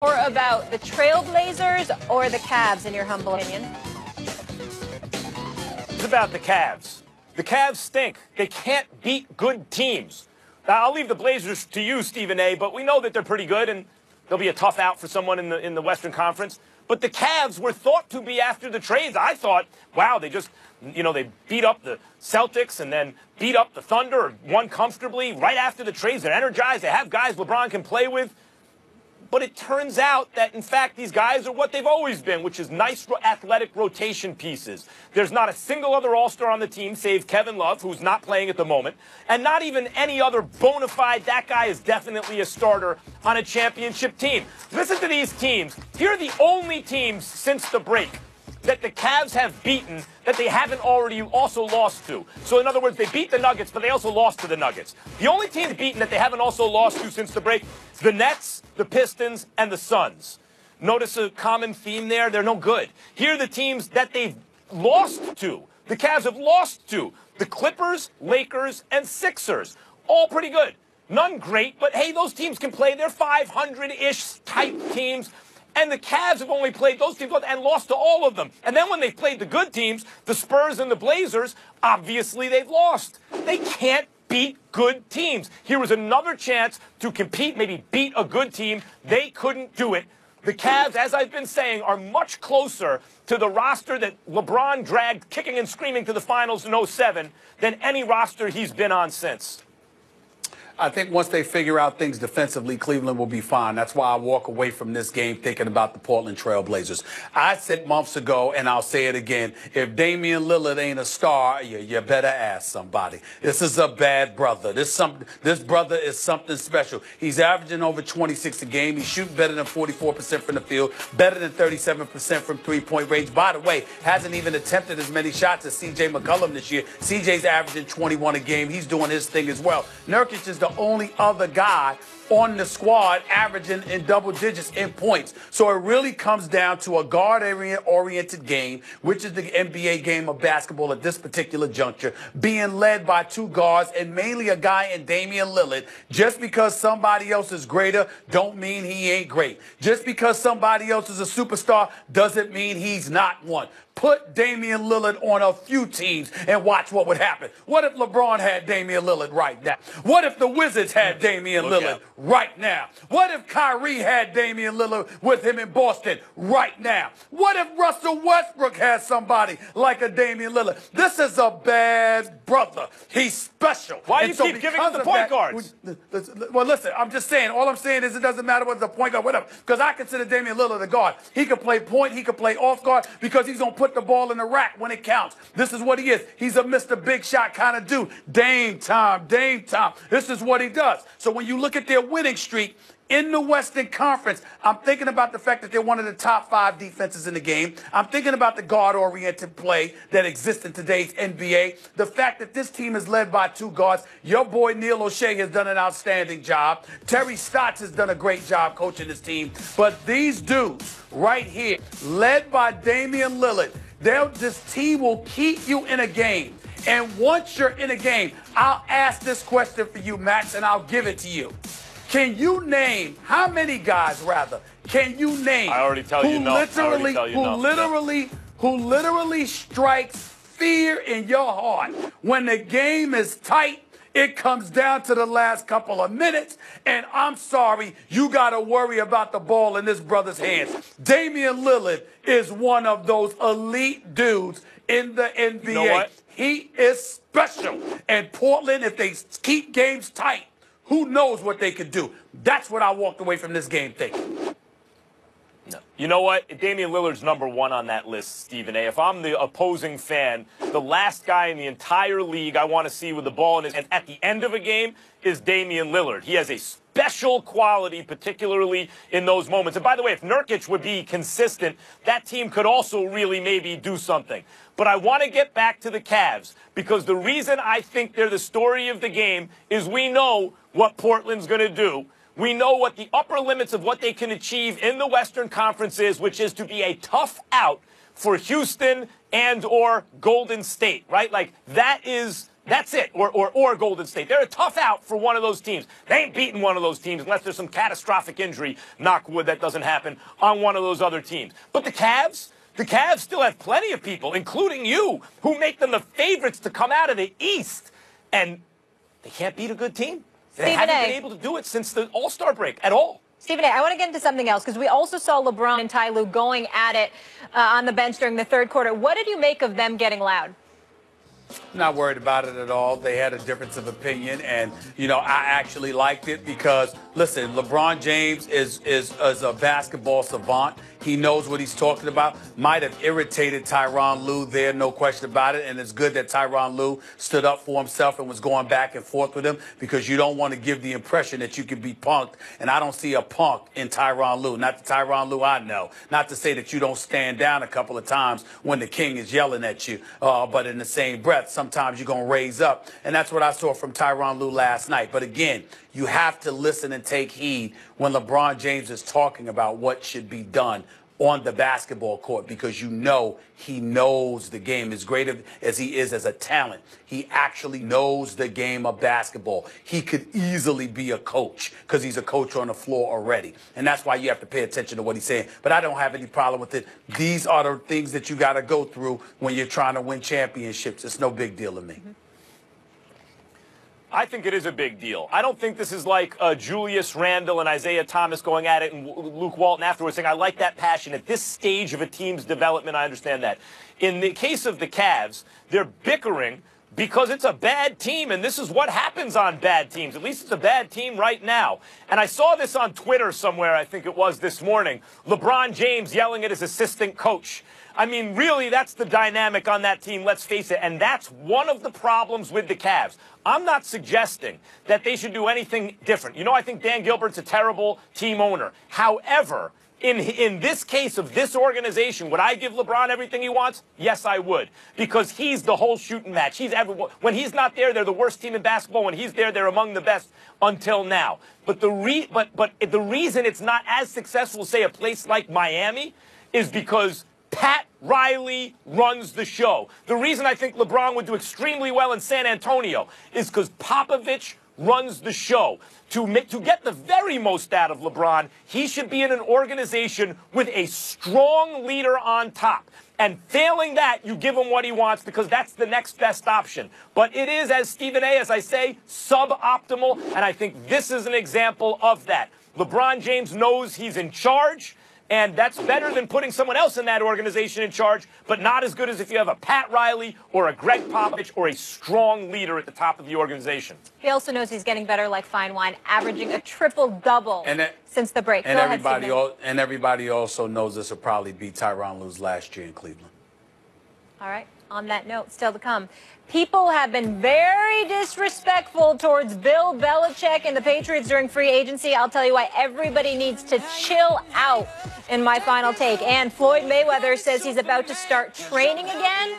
More about the Trailblazers or the Cavs, in your humble opinion? It's about the Cavs. The Cavs stink. They can't beat good teams. Now, I'll leave the Blazers to you, Stephen A., but we know that they're pretty good, and they'll be a tough out for someone in the Western Conference. But the Cavs were thought to be after the trades. I thought, wow, they just, they beat up the Celtics and then beat up the Thunder, won comfortably right after the trades. They're energized. They have guys LeBron can play with. But it turns out that, in fact, these guys are what they've always been, which is nice athletic rotation pieces. There's not a single other All-Star on the team, save Kevin Love, who's not playing at the moment, and not even any other bona fide, that guy is definitely a starter on a championship team. Listen to these teams. Here are the only teams since the break that the Cavs have beaten that they haven't already also lost to. So, in other words, they beat the Nuggets, but they also lost to the Nuggets. The only teams beaten that they haven't also lost to since the break, the Nets, the Pistons, and the Suns. Notice a common theme there? They're no good. Here are the teams that they've lost to. The Cavs have lost to the Clippers, Lakers, and Sixers. All pretty good. None great, but hey, those teams can play. They're 500-ish type teams. And the Cavs have only played those teams and lost to all of them. And then when they've played the good teams, the Spurs and the Blazers, obviously they've lost. They can't beat good teams. Here was another chance to compete, maybe beat a good team. They couldn't do it. The Cavs, as I've been saying, are much closer to the roster that LeBron dragged kicking and screaming to the finals in 07 than any roster he's been on since. I think once they figure out things defensively, Cleveland will be fine. That's why I walk away from this game thinking about the Portland Trail Blazers. I said months ago, and I'll say it again, if Damian Lillard ain't a star, you better ask somebody. This is a bad brother. This brother is something special. He's averaging over 26 a game. He's shooting better than 44% from the field, better than 37% from three-point range. By the way, hasn't even attempted as many shots as C.J. McCollum this year. C.J.'s averaging 21 a game. He's doing his thing as well. Nurkic is the only other guy on the squad averaging in double digits in points. So it really comes down to a guard-oriented game, which is the NBA game of basketball at this particular juncture, being led by two guards and mainly a guy in Damian Lillard. Just because somebody else is greater don't mean he ain't great. Just because somebody else is a superstar doesn't mean he's not one. Put Damian Lillard on a few teams and watch what would happen. What if LeBron had Damian Lillard right now? What if the Wizards had Damian Lillard right now? What if Kyrie had Damian Lillard with him in Boston right now? What if Russell Westbrook has somebody like a Damian Lillard? This is a bad brother. He's special. Why do you keep giving him the point guards? Well, listen, I'm just saying. All I'm saying is it doesn't matter what's the point guard, whatever. Because I consider Damian Lillard a guard. He can play point. He can play off guard because he's going to put the ball in the rack when it counts. This is what he is. He's a Mr. Big Shot kind of dude. Dame time, Dame time. This is what he does. So when you look at their winning streak in the Western Conference, I'm thinking about the fact that they're one of the top 5 defenses in the game. I'm thinking about the guard-oriented play that exists in today's NBA. The fact that this team is led by 2 guards. Your boy Neil O'Shea has done an outstanding job. Terry Stotts has done a great job coaching this team. But these dudes right here, led by Damian Lillard, this team will keep you in a game. And once you're in a game, I'll ask this question for you, Max, and I'll give it to you. Can you name how many guys, rather, can you name I already tell you no. Who literally strikes fear in your heart when the game is tight? It comes down to the last couple of minutes, and I'm sorry, you got to worry about the ball in this brother's hands. Damian Lillard is one of those elite dudes in the NBA. You know what? He is special. And Portland, if they keep games tight, who knows what they could do? That's what I walked away from this game thinking. No. You know what? Damian Lillard's #1 on that list, Stephen A. If I'm the opposing fan, the last guy in the entire league I want to see with the ball in his hand at the end of a game is Damian Lillard. He has a special quality, particularly in those moments. And by the way, if Nurkic would be consistent, that team could also really maybe do something. But I want to get back to the Cavs because the reason I think they're the story of the game is we know what Portland's going to do. We know what the upper limits of what they can achieve in the Western Conference is, which is to be a tough out for Houston and or Golden State, right? Like that is That's it. Or Golden State. They're a tough out for one of those teams. They ain't beating one of those teams unless there's some catastrophic injury, knock wood, that doesn't happen on one of those other teams. But the Cavs still have plenty of people, including you, who make them the favorites to come out of the East. And they can't beat a good team. They haven't been able to do it since the All-Star break at all. Stephen A., I want to get into something else because we also saw LeBron and Ty Lue going at it on the bench during the third quarter. What did you make of them getting loud? Not worried about it at all. They had a difference of opinion, and I actually liked it because, listen, LeBron James is a basketball savant. He knows what he's talking about. Might have irritated Tyronn Lue there, no question about it. And it's good that Tyronn Lue stood up for himself and was going back and forth with him, because you don't want to give the impression that you can be punked. And I don't see a punk in Tyronn Lue. Not the Tyronn Lue I know. Not to say that you don't stand down a couple of times when the king is yelling at you. But in the same breath, sometimes you're going to raise up. And that's what I saw from Tyronn Lue last night. But again, you have to listen and take heed when LeBron James is talking about what should be done on the basketball court, because he knows the game. As great as he is as a talent, he actually knows the game of basketball. He could easily be a coach because he's a coach on the floor already. And that's why you have to pay attention to what he's saying. But I don't have any problem with it. These are the things that you got to go through when you're trying to win championships. It's no big deal to me. I think it is a big deal. I don't think this is like Julius Randle and Isaiah Thomas going at it and Luke Walton afterwards saying, I like that passion. At this stage of a team's development, I understand that. In the case of the Cavs, they're bickering because it's a bad team, and this is what happens on bad teams. At least it's a bad team right now. And I saw this on Twitter somewhere, I think it was this morning, LeBron James yelling at his assistant coach. I mean, really, that's the dynamic on that team, let's face it, and that's one of the problems with the Cavs. I'm not suggesting that they should do anything different. I think Dan Gilbert's a terrible team owner. However, in this case of this organization, would I give LeBron everything he wants? Yes, I would, because he's the whole shooting match. When he's not there, they're the worst team in basketball. When he's there, they're among the best until now. But the reason it's not as successful, say, a place like Miami, is because Pat Riley runs the show. The reason I think LeBron would do extremely well in San Antonio is because Popovich runs the show. To get the very most out of LeBron, he should be in an organization with a strong leader on top. And failing that, you give him what he wants, because that's the next best option. But it is, as Stephen A., as I say, suboptimal, and I think this is an example of that. LeBron James knows he's in charge, and that's better than putting someone else in that organization in charge, but not as good as if you have a Pat Riley or a Greg Popovich or a strong leader at the top of the organization. He also knows he's getting better like fine wine, averaging a triple-double since the break. And everybody also knows this will probably be Tyronn Lue's last year in Cleveland. All right. On that note, still to come, people have been very disrespectful towards Bill Belichick and the Patriots during free agency. I'll tell you why. Everybody needs to chill out in my final take. And Floyd Mayweather says he's about to start training again.